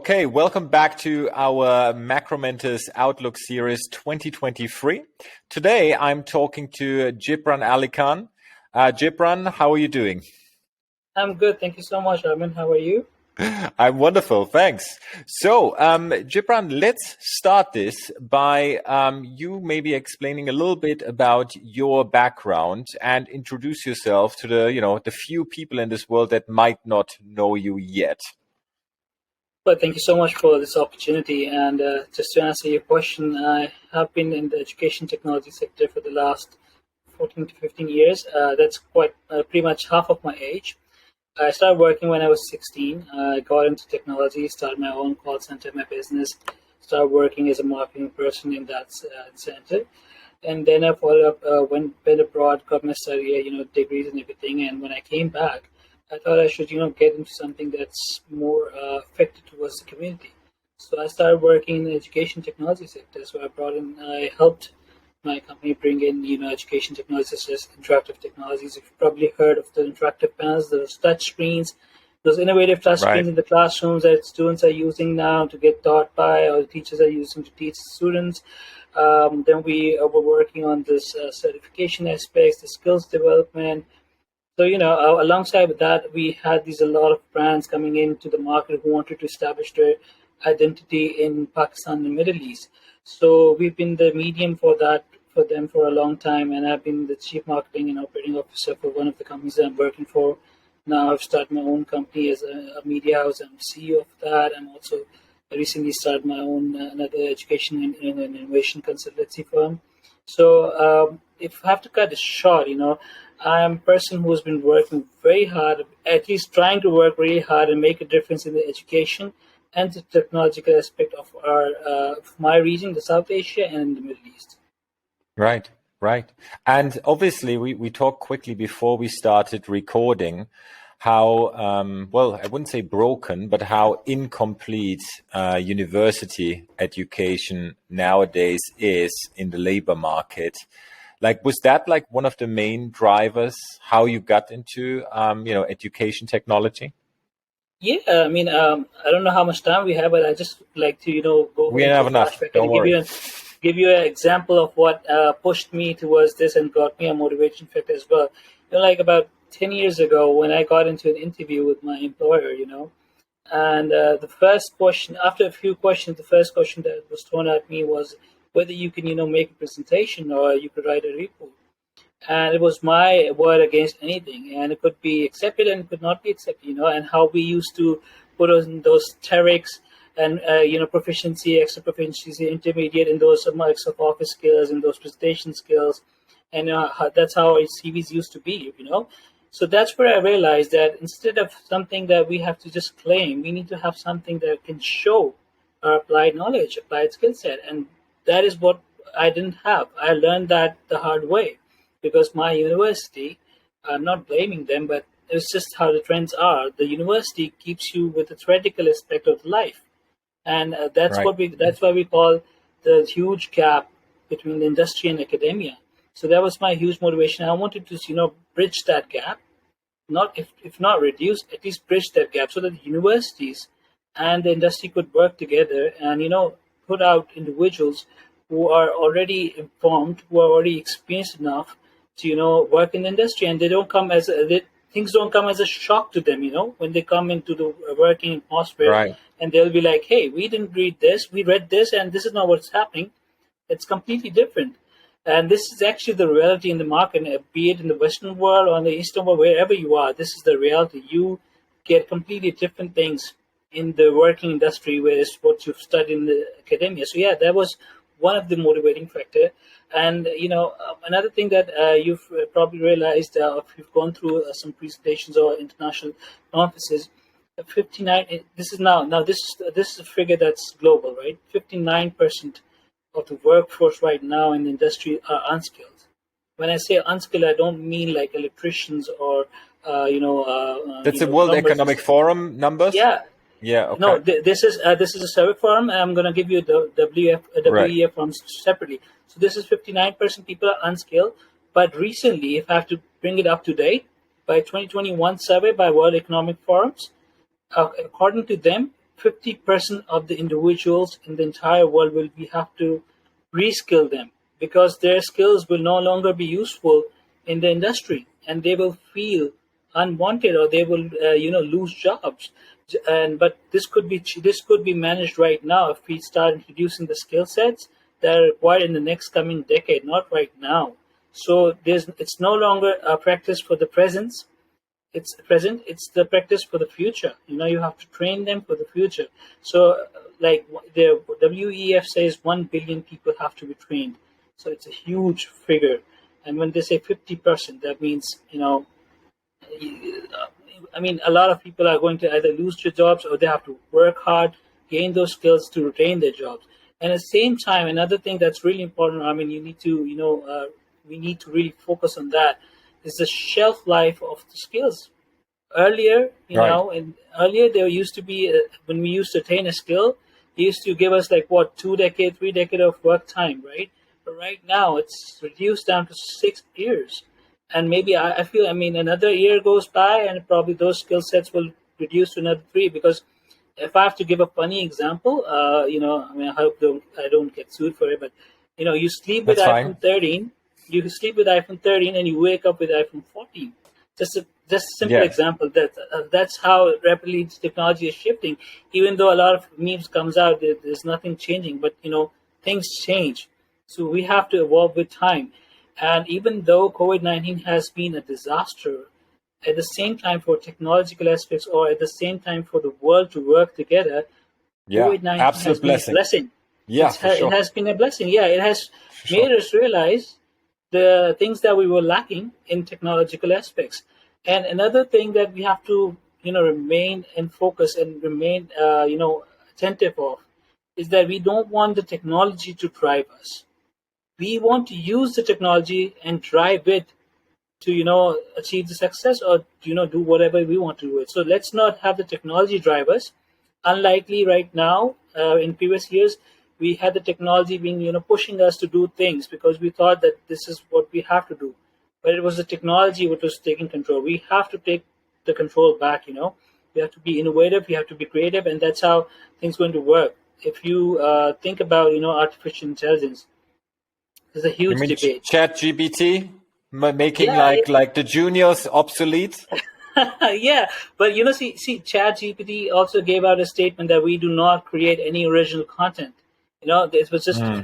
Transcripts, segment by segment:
Okay, welcome back to our MacroMentors Outlook Series 2023. Today, I'm talking to Jibran Ali Khan. Jibran, how are you doing? I'm good. Thank you so much, Armin. How are you? I'm wonderful, thanks. So, Jibran, let's start this by you maybe explaining a little bit about your background and introduce yourself to the few people in this world that might not know you yet. Well, thank you so much for this opportunity. And just to answer your question, I have been in the education technology sector for the last 14 to 15 years. That's quite pretty much half of my age. I started working when I was 16. I got into technology, started my own call center, my business, started working as a marketing person in that center. And then I followed up, went abroad, got my study, degrees and everything. And when I came back, I thought I should, get into something that's more effective towards the community. So I started working in the education technology sector. So I helped my company bring in, education technologies such as interactive technologies. You've probably heard of the interactive panels, those touch screens, those innovative touch screens in the classrooms that students are using now to get taught by, or the teachers are using to teach students. Then we were working on this certification aspects, the skills development. So, alongside with that, we had a lot of brands coming into the market who wanted to establish their identity in Pakistan and Middle East. So we've been the medium for that for them for a long time, and I've been the chief marketing and operating officer for one of the companies that I'm working for. Now I've started my own company as a media house. I'm CEO of that. I recently started my own another education and innovation consultancy firm. So if I have to cut it short, I'm a person who has been working very hard, at least trying to work really hard and make a difference in the education and the technological aspect of my region, the South Asia and the Middle East. Right. And obviously, we talked quickly before we started recording how, well, I wouldn't say broken, but how incomplete university education nowadays is in the labor market. Like, was that like one of the main drivers how you got into, education technology? Yeah, I mean, I don't know how much time we have, but I just like to, go We into have a enough. flashback Don't and worry. give you an example of what pushed me towards this and got me a motivation factor as well. Like about 10 years ago when I got into an interview with my employer, and the first question, after a few questions, the first question that was thrown at me was whether you can, make a presentation or you could write a report. And it was my word against anything, and it could be accepted and it could not be accepted, and how we used to put on those TERICs and, proficiency, extra proficiency, intermediate in those Microsoft Office skills and those presentation skills. And that's how our CVs used to be, So that's where I realized that instead of something that we have to just claim, we need to have something that can show our applied knowledge, applied skill set. And that is what I didn't have. I learned that the hard way because my university, I'm not blaming them, but it's just how the trends are. The university keeps you with the theoretical aspect of life. And that's why we call the huge gap between the industry and academia. So that was my huge motivation. I wanted to, bridge that gap, not if not reduce, at least bridge that gap so that the universities and the industry could work together and, put out individuals who are already informed, who are already experienced enough to, work in the industry, and things don't come as a shock to them, when they come into the working atmosphere, and they'll be like, hey, we didn't read this, we read this, and this is not what's happening. It's completely different. And this is actually the reality in the market, be it in the Western world or in the Eastern world, wherever you are, this is the reality. You get completely different things in the working industry, whereas what you've studied in the academia. So yeah, that was one of the motivating factor. And, another thing that you've probably realized if you've gone through some presentations or international conferences, 59, this is a figure that's global, right? 59% of the workforce right now in the industry are unskilled. When I say unskilled, I don't mean like electricians or, That's the World Economic Forum numbers? Yeah. Yeah. Okay. No, this is a survey firm, and I'm going to give you the WEF firms separately. So this is 59% people are unskilled. But recently, if I have to bring it up to date, by 2021 survey by World Economic Forums, according to them, 50% of the individuals in the entire world will we have to reskill them, because their skills will no longer be useful in the industry, and they will feel unwanted, or they will lose jobs. And but this could be managed right now if we start introducing the skill sets that are required in the next coming decade, not right now. So it's no longer a practice for the present, it's the practice for the future. You have to train them for the future. So like the WEF says 1 billion people have to be trained. So it's a huge figure. And when they say 50%, that means, a lot of people are going to either lose their jobs, or they have to work hard, gain those skills to retain their jobs. And at the same time, another thing that's really important, you need to, we need to really focus on that, is the shelf life of the skills. Earlier, earlier there used to be, when we used to attain a skill, they used to give us 2 decades, 3 decades of work time, right? But right now it's reduced down to 6 years. And maybe I feel, another year goes by and probably those skill sets will reduce to another 3. Because if I have to give a funny example, I hope I don't get sued for it, but, you sleep with iPhone 13, and you wake up with iPhone 14. Just a simple example. That's how rapidly technology is shifting. Even though a lot of memes comes out, there's nothing changing, but, things change. So we have to evolve with time. And even though COVID-19 has been a disaster, at the same time for technological aspects, or at the same time for the world to work together, COVID-19 has been a blessing. Yeah, it has been a blessing. Yeah, it has made us realize the things that we were lacking in technological aspects. And another thing that we have to, remain in focus and remain, attentive of, is that we don't want the technology to drive us. We want to use the technology and drive it to, achieve the success, or, do whatever we want to do it. So let's not have the technology drive us. Unlikely right now, in previous years, we had the technology being, pushing us to do things because we thought that this is what we have to do. But it was the technology which was taking control. We have to take the control back, We have to be innovative, we have to be creative, and that's how things are going to work. If you think about, artificial intelligence, there's a huge debate. ChatGPT making like the juniors obsolete? Yeah, but see, ChatGPT also gave out a statement that we do not create any original content. This was just I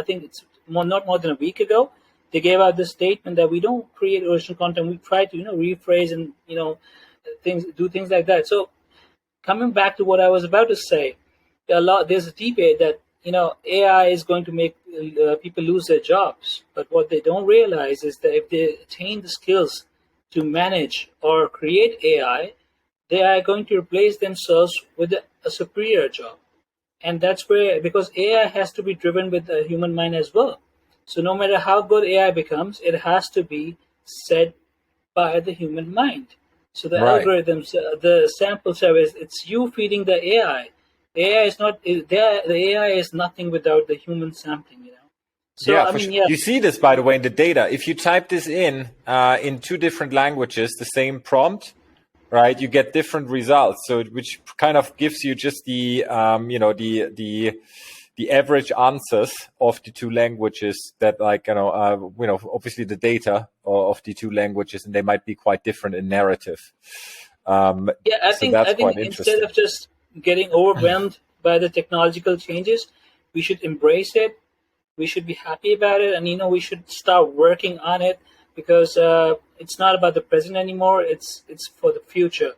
think it's not more than a week ago. They gave out this statement that we don't create original content. We try to, rephrase and, do things like that. So coming back to what I was about to say, there's a debate that, AI is going to make people lose their jobs. But what they don't realize is that if they attain the skills to manage or create AI, they are going to replace themselves with a superior job. And that's where, because AI has to be driven with the human mind as well. So no matter how good AI becomes, it has to be set by the human mind. So the algorithms, the sample service, it's you feeding the AI. The AI is nothing without the human sampling, So, You see this, by the way, in the data. If you type this in 2 different languages, the same prompt, right, you get different results. So, which kind of gives you just the average answers of the 2 languages that, obviously the data of the 2 languages, and they might be quite different in narrative. I think instead of just getting overwhelmed by the technological changes, we should embrace it. We should be happy about it, and we should start working on it, because it's not about the present anymore. It's for the future.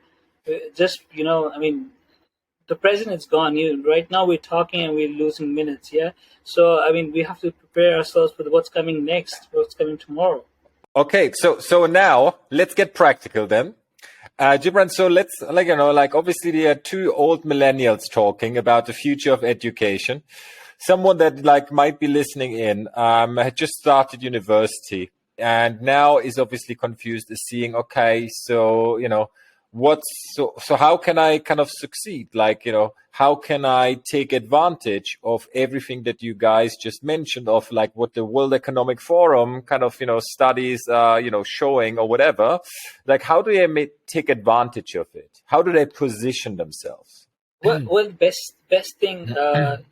Just the present is gone. Right now we're talking and we're losing minutes. Yeah. So we have to prepare ourselves for what's coming next, what's coming tomorrow. Okay. So now let's get practical then. Jibran, so let's obviously there are 2 old millennials talking about the future of education. Someone that might be listening in had just started university and now is obviously confused, is seeing, okay, so so how can I kind of succeed? How can I take advantage of everything that you guys just mentioned, of what the World Economic Forum kind of, studies, showing or whatever? How do they take advantage of it? How do they position themselves? Well, best thing to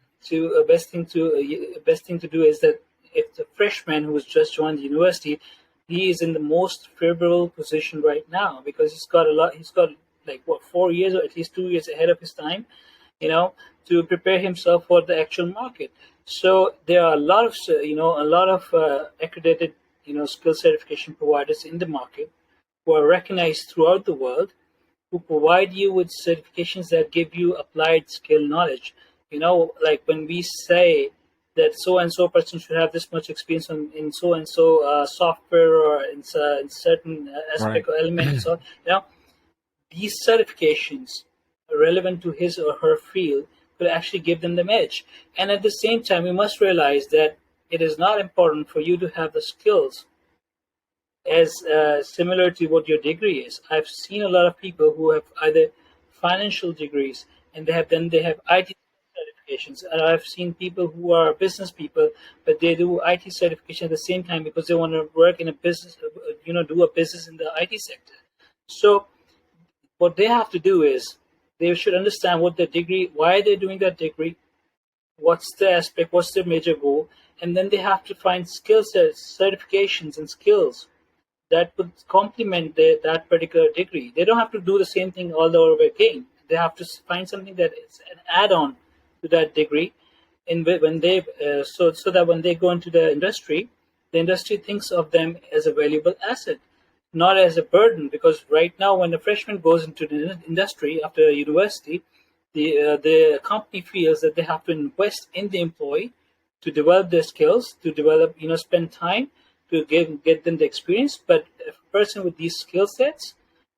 do is that if the freshman who has just joined the university, he is in the most favorable position right now because he's got like what 4 years or at least 2 years ahead of his time, you know, to prepare himself for the actual market. So there are a lot of accredited skill certification providers in the market who are recognized throughout the world, who provide you with certifications that give you applied skill knowledge. Like when we say that so and so person should have this much experience in so and so software or in certain Right. aspect or element. So these certifications relevant to his or her field will actually give them the edge. And at the same time, we must realize that it is not important for you to have the skills as similar to what your degree is. I've seen a lot of people who have either financial degrees and they have IT certifications, and I've seen people who are business people, but they do IT certification at the same time because they want to work in a business, do a business in the IT sector. So what they have to do is they should understand what their degree, why they're doing that degree, what's the aspect, what's their major goal, and then they have to find skill sets, certifications, and skills that would complement that particular degree. They don't have to do the same thing all over again. They have to find something that is an add-on to that degree, when they so that when they go into the industry thinks of them as a valuable asset, not as a burden. Because right now, when a freshman goes into the industry after university, the company feels that they have to invest in the employee to develop their skills, to develop, spend time to get them the experience. But a person with these skill sets,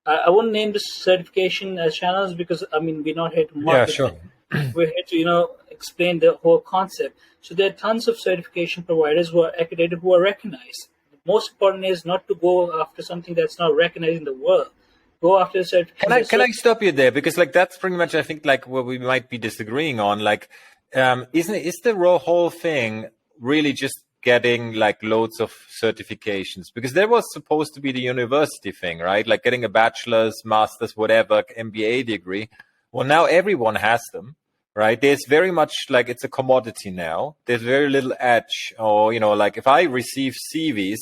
I won't name the certification channels because we're not here to Yeah, market sure. them. We're here to explain the whole concept. So there are tons of certification providers who are accredited, who are recognized. The most important is not to go after something that's not recognized in the world. Go after the certification. Can I stop you there, because like that's pretty much I think like what we might be disagreeing on. Like, is the whole thing really just getting like loads of certifications? Because there was supposed to be the university thing, right? Like getting a bachelor's, master's, whatever, MBA degree. Well, now everyone has them, right? There's very much like it's a commodity now. There's very little edge, or like if I receive CVs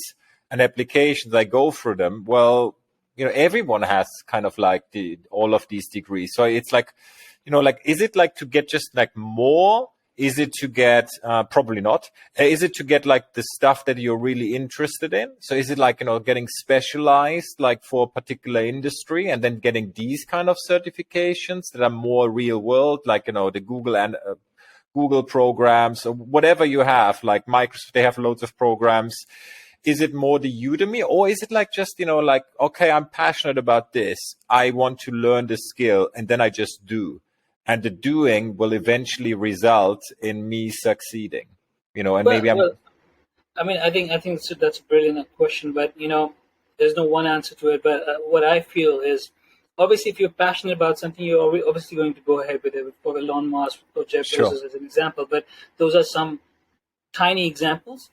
and applications, I go through them. Well, everyone has kind of like all of these degrees. So it's like, like, is it like to get just like more? Is it to get, probably not. Is it to get like the stuff that you're really interested in? So is it like, getting specialized like for a particular industry and then getting these kind of certifications that are more real world, like, the Google and Google programs or whatever you have, like Microsoft, they have loads of programs. Is it more the Udemy, or is it like just, like, okay, I'm passionate about this, I want to learn the skill, and then I just do. And the doing will eventually result in me succeeding, and maybe I'm... Well, I think that's a brilliant question, but there's no one answer to it. But what I feel is, obviously, if you're passionate about something, you're obviously going to go ahead with it. For Elon Musk or Jeff Bezos as an example, but those are some tiny examples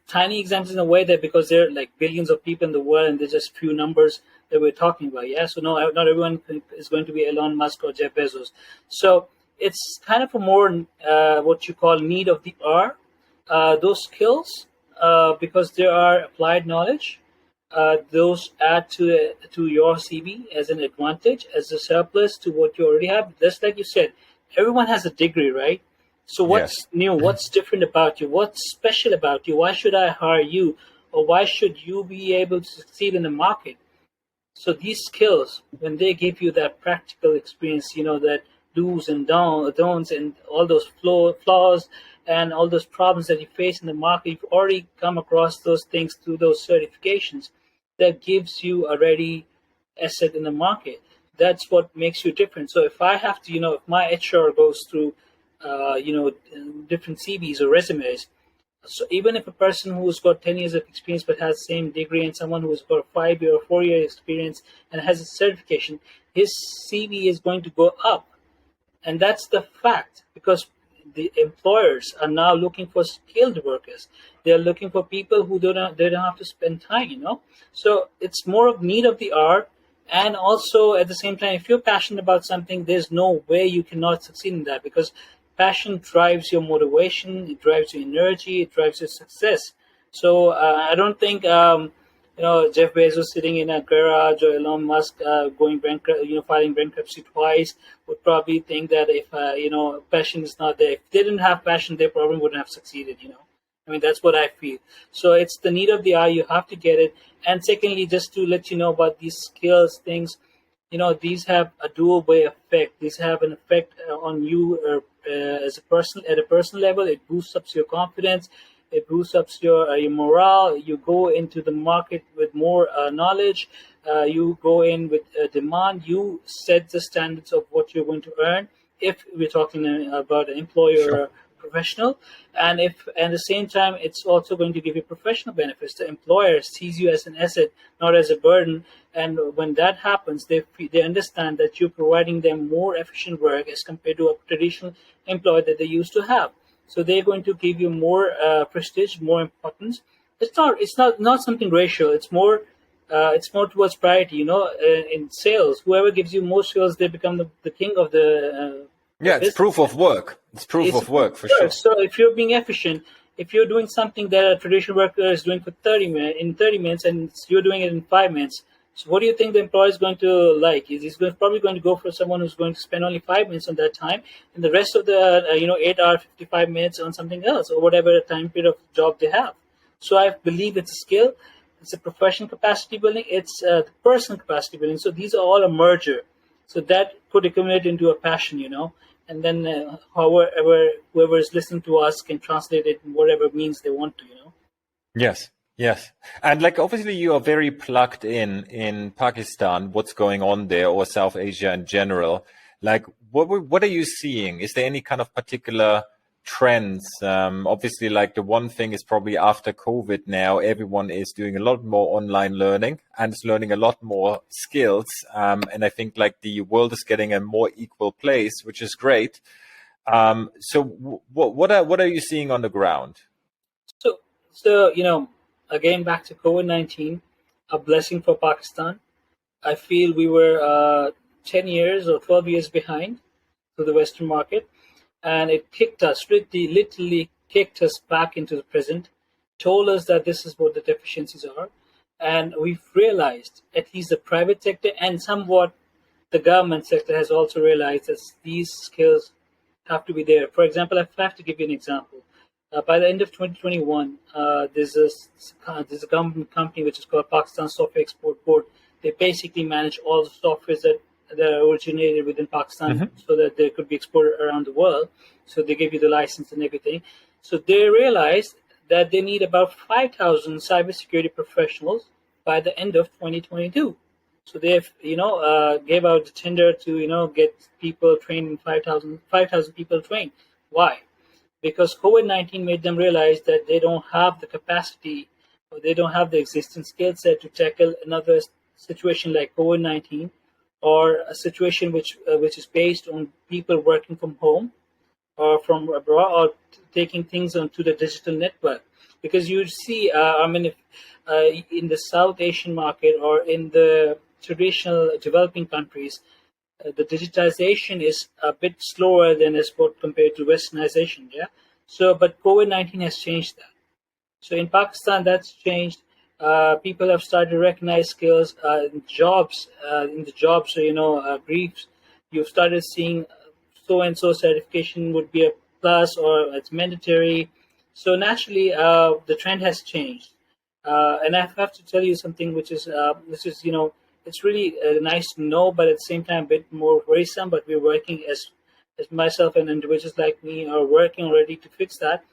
in a way that because there are like billions of people in the world and there's just few numbers that we're talking about. Yeah, so no, not everyone is going to be Elon Musk or Jeff Bezos. So it's kind of a more what you call need of the hour. Those skills, because there are applied knowledge, those add to your CV as an advantage, as a surplus to what you already have. Just like you said, everyone has a degree, right? So what's new? What's different about you? What's special about you? Why should I hire you? Or why should you be able to succeed in the market? So these skills, when they give you that practical experience, that do's and don'ts and all those flaws and all those problems that you face in the market, you've already come across those things through those certifications. That gives you a ready asset in the market. That's what makes you different. So if I have to, if my HR goes through different CVs or resumes. So even if a person who's got 10 years of experience but has the same degree and someone who's got a 5-year or 4-year experience and has a certification, his CV is going to go up. And that's the fact, because the employers are now looking for skilled workers. They're looking for people who they don't have to spend time, So it's more of need of the hour And also at the same time, if you're passionate about something, there's no way you cannot succeed in that, because passion drives your motivation, it drives your energy, it drives your success. So I don't think Jeff Bezos sitting in a garage, or Elon Musk going bankrupt, filing bankruptcy twice, would probably think that if passion is not there, if they didn't have passion, they probably wouldn't have succeeded. I mean, that's what I feel. So it's the need of the hour. You have to get it. And secondly, just to let you know about these skills things, these have a dual way effect. These have an effect on you as a person, at a personal level. It boosts up your confidence. It boosts up your morale. You go into the market with more knowledge. You go in with demand. You set the standards of what you're going to earn. If we're talking about an employer, Sure. professional, and if at the same time it's also going to give you professional benefits. The employer sees you as an asset, not as a burden, and when that happens, they understand that you're providing them more efficient work as compared to a traditional employee that they used to have. So they're going to give you more prestige, more importance. It's not something racial. It's more towards priority. In sales, whoever gives you more sales, they become the king of the Yeah, it's business. proof of work. It's proof It's of work for sure. so if you're being efficient, if you're doing something that a traditional worker is doing for 30 minutes in 30 minutes, and you're doing it in 5 minutes, so what do you think the employer is going to like? Probably going to go for someone who's going to spend only 5 minutes on that time, and the rest of the 8 hour 55 minutes on something else, or whatever time period of job they have. So I believe it's a skill, it's a professional capacity building, it's the personal capacity building. So these are all a merger. So that could accumulate into a passion. And then whoever is listening to us can translate it in whatever means they want to. Yes, yes. And like obviously you are very plugged in Pakistan, what's going on there, or South Asia in general. Like what are you seeing? Is there any kind of particular trends? Obviously, like the one thing is probably after COVID now, everyone is doing a lot more online learning and is learning a lot more skills. And I think like the world is getting a more equal place, which is great. So what are you seeing on the ground? So again, back to COVID-19, a blessing for Pakistan. I feel we were 10 years or 12 years behind to the Western market, and it kicked us, literally kicked us back into the present, told us that this is what the deficiencies are, and we've realized, at least the private sector and somewhat the government sector has also realized that these skills have to be there. For example, I have to give you an example. By the end of 2021, there's a company which is called Pakistan Software Export Board. They basically manage all the softwares that are originated within Pakistan, so that they could be exported around the world. So they give you the license and everything. So they realized that they need about 5,000 cybersecurity professionals by the end of 2022. So they've gave out the tender to get people trained, 5,000 people trained. Why? Because COVID-19 made them realize that they don't have the capacity, or they don't have the existing skill set to tackle another situation like COVID-19, or a situation which is based on people working from home or from abroad, or taking things onto the digital network. Because you see, if, in the South Asian market or in the traditional developing countries, the digitization is a bit slower than is what compared to westernization. Yeah. So, but COVID-19 has changed that. So in Pakistan, that's changed. People have started to recognize skills in jobs. In the jobs, briefs, you've started seeing so and so certification would be a plus, or it's mandatory. So naturally, the trend has changed. And I have to tell you something, which is it's really nice to know, but at the same time a bit more worrisome. But we're working as myself and individuals like me are working already to fix that.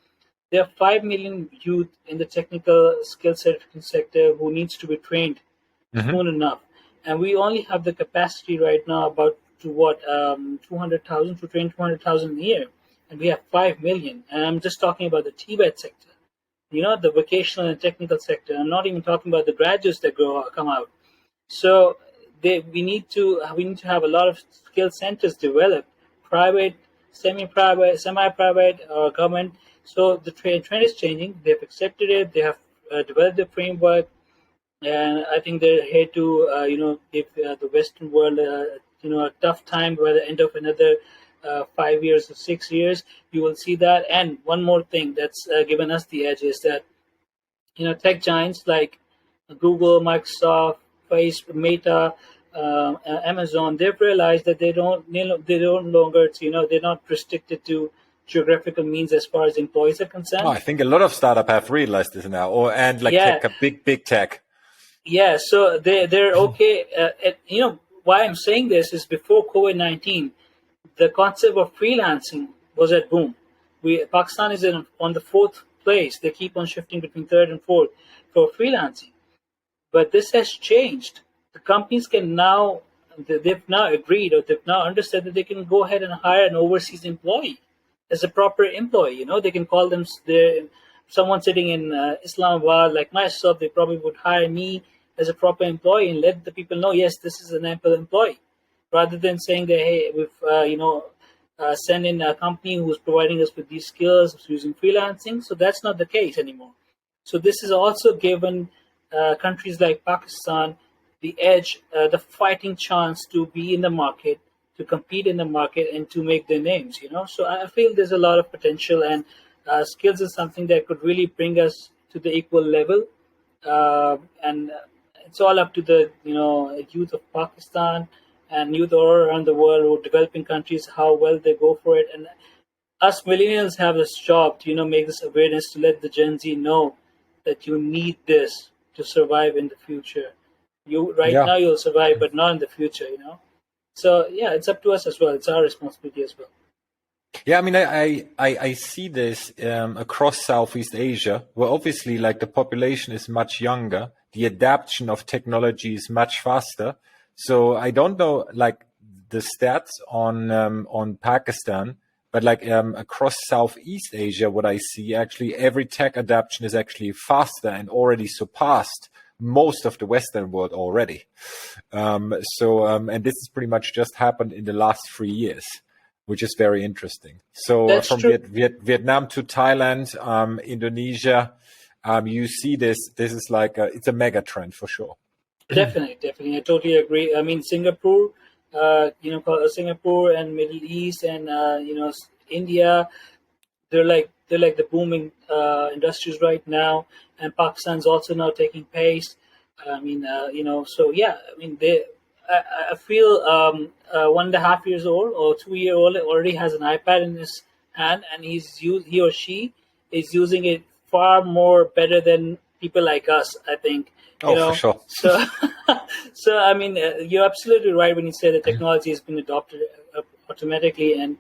There are 5 million youth in the technical skill certificate sector who needs to be trained soon enough, and we only have the capacity right now about to 200,000 to train 200,000 a year, and we have 5 million. And I'm just talking about the TVET sector, the vocational and technical sector. I'm not even talking about the graduates that come out. So we need to have a lot of skill centers developed, private, semi-private, semi-private, or government. So the trend is changing. They've accepted it. They have developed the framework. and I think they're here to give the Western world a tough time by the end of another 5 years or 6 years. You will see that. And one more thing that's given us the edge is that tech giants like Google, Microsoft, Facebook, Meta, Amazon, they've realized that they don't longer they're not restricted to geographical means as far as employees are Oh, concerned. I think a lot of startup have realized this now, and like Yeah, tech, a big tech. yeah. So they're okay. Why I'm saying this is before COVID-19, the concept of freelancing was at boom. Pakistan is on the fourth place. They keep on shifting between third and fourth for freelancing. But this has changed. The companies can now, they've now agreed or they've now understood that they can go ahead and hire an overseas employee as a proper employee. They can call them someone sitting in Islamabad like myself. They probably would hire me as a proper employee and let the people know, yes, this is an Apple employee, rather than saying that, hey, we've send in a company who's providing us with these skills using freelancing. So that's not the case anymore. So this has also given countries like Pakistan the edge, the fighting chance to be in the market, to compete in the market, and to make their names. So I feel there's a lot of potential, and skills is something that could really bring us to the equal level. And it's all up to the youth of Pakistan and youth all around the world or developing countries how well they go for it. And us millennials have this job to make this awareness to let the Gen Z know that you need this to survive in the future. You right Yeah. now you'll survive, but not in the future. So yeah, it's up to us as well. It's our responsibility as well. Yeah, I mean, I see this across Southeast Asia, where obviously like the population is much younger, the adaptation of technology is much faster. So I don't know like the stats on Pakistan, but like across Southeast Asia, what I see actually every tech adaptation is actually faster and already surpassed most of the Western world already. And this has pretty much just happened in the last 3 years, which is very interesting. So That's from true. Vietnam to Thailand, Indonesia, you see this. This is like it's a mega trend for sure. Definitely, definitely. I totally agree. I mean, Singapore, Singapore and Middle East and India, they're like the booming industries right now, and Pakistan's also now taking pace. I mean, so yeah. I mean, I feel 1.5 years old or 2 year old already has an iPad in his hand, and he or she is using it far more better than people like us. I think Oh, for sure. so. So I mean, you're absolutely right when you say that technology has been adopted automatically, and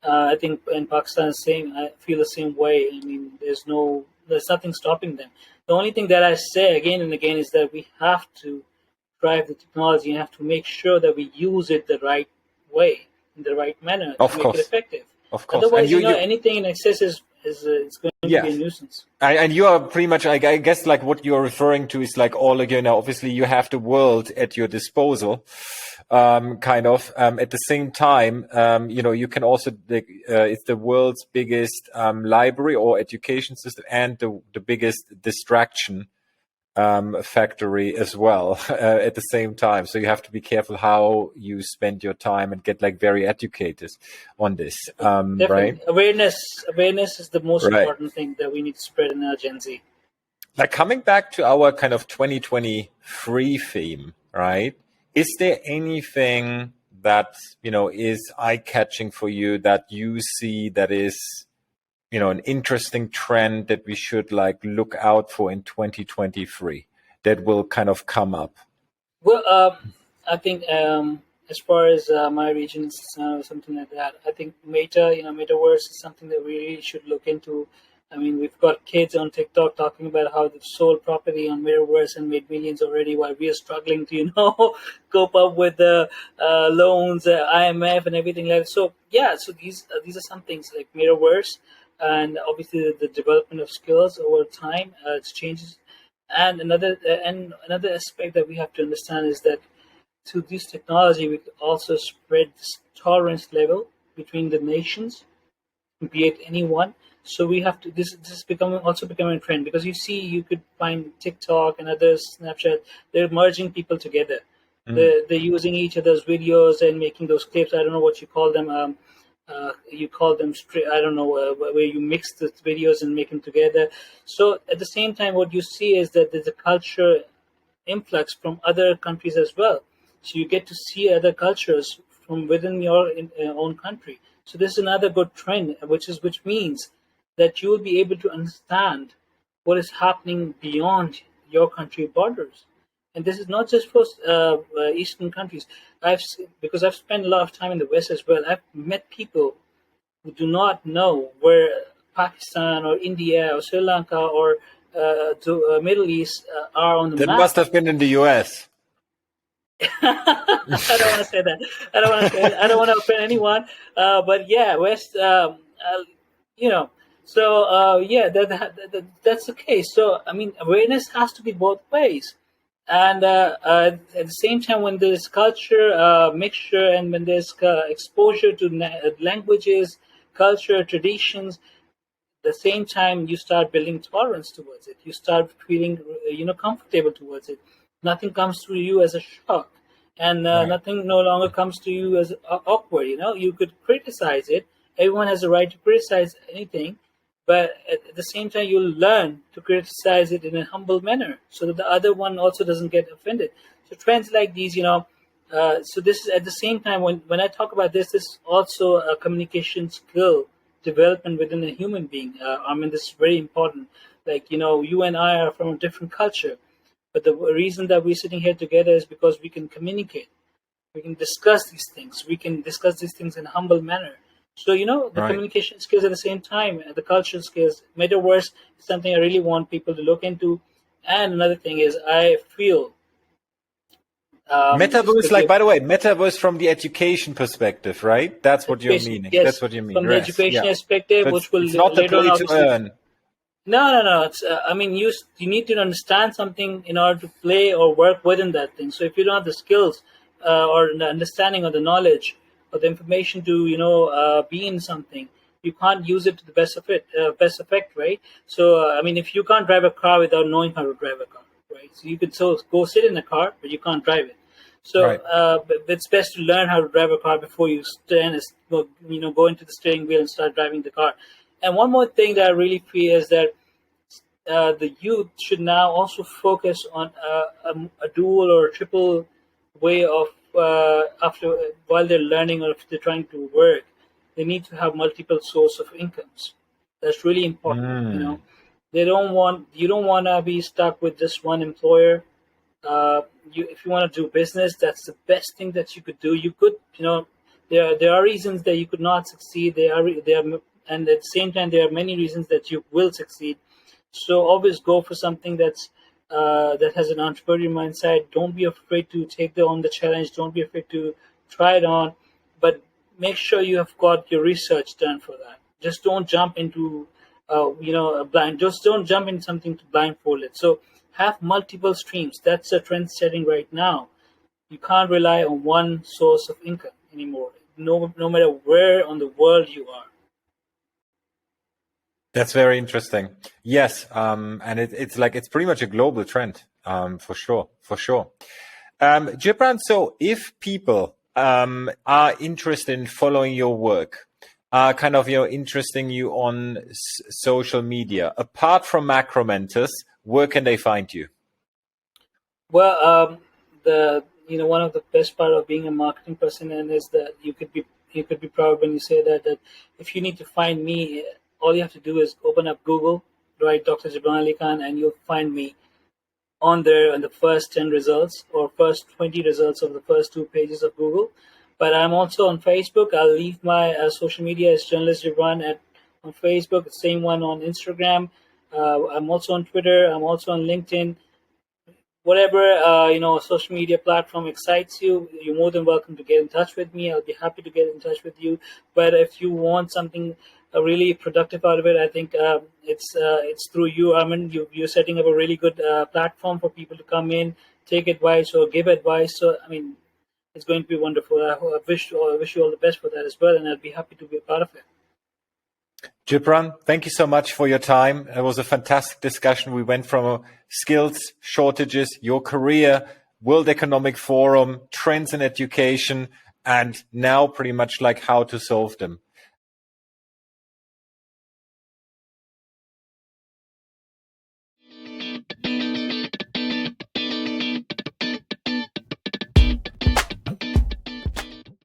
I think in Pakistan, same. I feel the same way. I mean, there's nothing stopping them. The only thing that I say again and again is that we have to drive the technology and have to make sure that we use it the right way, in the right manner to Of make it course, effective. of course. And Otherwise, you anything in excess is it's going to be yeah. a nuisance. And you are pretty much, I guess, like what you're referring to is like all, obviously you have the world at your disposal, kind of. At the same time, you can also, it's the world's biggest library or education system and the biggest distraction factory as well at the same time. So you have to be careful how you spend your time and get like very educated on this, right? Definitely, awareness is the most Right. important thing that we need to spread in our Gen Z. Like coming back to our kind of 2023 theme, right? Is there anything that, is eye-catching for you that you see that is, an interesting trend that we should like look out for in 2023 that will kind of come up? Well, I think as far as my region is concerned or something like that, I think metaverse is something that we really should look into. I mean, we've got kids on TikTok talking about how they've sold property on metaverse and made millions already, while we are struggling to, cope up with the loans, IMF, and everything like that. So yeah, so these are some things like metaverse, and obviously the development of skills over time, it changes. And another aspect that we have to understand is that through this technology, we could also spread this tolerance level between the nations, be it anyone. So we have to. This is becoming a trend, because you could find TikTok and others, Snapchat. They're merging people together. They're using each other's videos and making those clips. I don't know what you call them. You call them I don't know, where you mix the videos and make them together. So at the same time, what you see is that there's a culture influx from other countries as well. So you get to see other cultures from within your own country. So this is another good trend, which means that you will be able to understand what is happening beyond your country borders. And this is not just for Eastern countries. Because I've spent a lot of time in the West as well. I've met people who do not know where Pakistan or India or Sri Lanka or the Middle East are on the That map. must have been in the US. I don't want to say that. I don't want to offend anyone. But yeah, West. You know. So yeah, that's the case. So I mean, awareness has to be both ways. And at the same time, when there's culture mixture, and when there's exposure to languages, culture, traditions, the same time you start building tolerance towards it. You start feeling comfortable towards it. Nothing comes to you as a shock, and Right. nothing no longer comes to you as awkward. You could criticize it. Everyone has a right to criticize anything, but at the same time you'll learn to criticize it in a humble manner, so that the other one also doesn't get offended. So trends like these, so this is at the same time, when I talk about this is also a communication skill development within a human being. I mean, this is very important. Like, you and I are from a different culture, but the reason that we're sitting here together is because we can communicate. We can discuss these things. We can discuss these things in a humble manner. So, the Right. communication skills at the same time, the cultural skills, metaverse is something I really want people to look into. And another thing is, I feel this Metaverse, could be like, by the way, metaverse from the education perspective, right? That's what you're education. meaning. That's Yes, what you mean. from the Yes. education Yeah. perspective, So which will it's not the later on play to obviously. earn. No. It's I mean, you need to understand something in order to play or work within that thing. So if you don't have the skills or the understanding or the knowledge or the information to be in something, you can't use it to the best effect, right? So I mean, if you can't drive a car without knowing how to drive a car, right? So you could go sit in a car, but you can't drive it. So Right. but it's best to learn how to drive a car before you go into the steering wheel and start driving the car. And one more thing that I really feel is that the youth should now also focus on a dual or triple way of after while they're learning, or if they're trying to work, they need to have multiple source of incomes. That's really important. Mm. You don't want to be stuck with just one employer. If you want to do business, that's the best thing that you could do. You could, there are reasons that you could not succeed. And at the same time, there are many reasons that you will succeed. So always go for something that has an entrepreneurial mindset. Don't be afraid to take on the challenge. Don't be afraid to try it on, but make sure you have got your research done for that. Just don't jump into a blind. Just don't jump into something to blindfold it. So have multiple streams. That's a trend setting right now. You can't rely on one source of income anymore. No matter where on the world you are. That's very interesting. Yes. And it's pretty much a global trend. For sure. For sure. Jibran, so if people are interested in following your work, kind of interesting you on social media, apart from MacroMentors, where can they find you? Well, the one of the best part of being a marketing person and is that you could be proud when you say that if you need to find me, all you have to do is open up Google, write Dr. Jibran Ali Khan, and you'll find me on there in the first 10 results or first 20 results of the first 2 pages of Google. But I'm also on Facebook. I'll leave my social media as Journalist Jibran on Facebook, the same one on Instagram. I'm also on Twitter. I'm also on LinkedIn. Whatever social media platform excites you, you're more than welcome to get in touch with me. I'll be happy to get in touch with you. But if you want something really productive out of it, I think it's through you. I mean, you're setting up a really good platform for people to come in, take advice or give advice. So I mean, it's going to be wonderful. I wish you all the best for that as well, and I'll be happy to be a part of it. Jibran, thank you so much for your time. It was a fantastic discussion. We went from skills shortages, your career, World Economic Forum, trends in education, and now pretty much like how to solve them.